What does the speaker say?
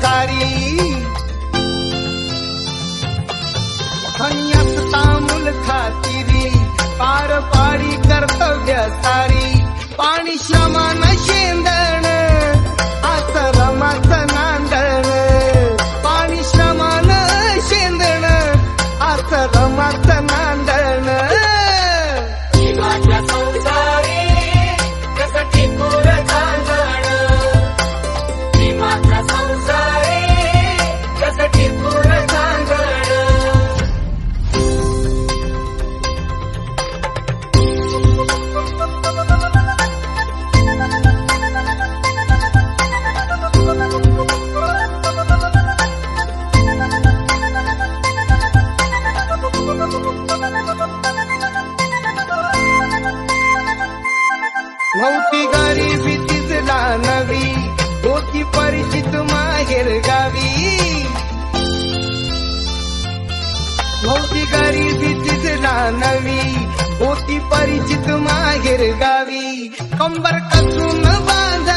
सारी असता मूल खातिरी पार पाडी कर्तव्य सारी पाणी श्रमान शेंदण आश्रमाच नांदण पाणी श्रमान शेंदण आश्रमाच नांदण जीवाच्या संसारी कसं टिपूर चांदण जीवाच्या संसारी कसं टिपूर चांदण नव्हती गरिबी तिजला नवी होती परिचित माहेर गावी नव्हती गरिबी तिजला नवी होती परिचित माहेर गावी कंबर कसून बांध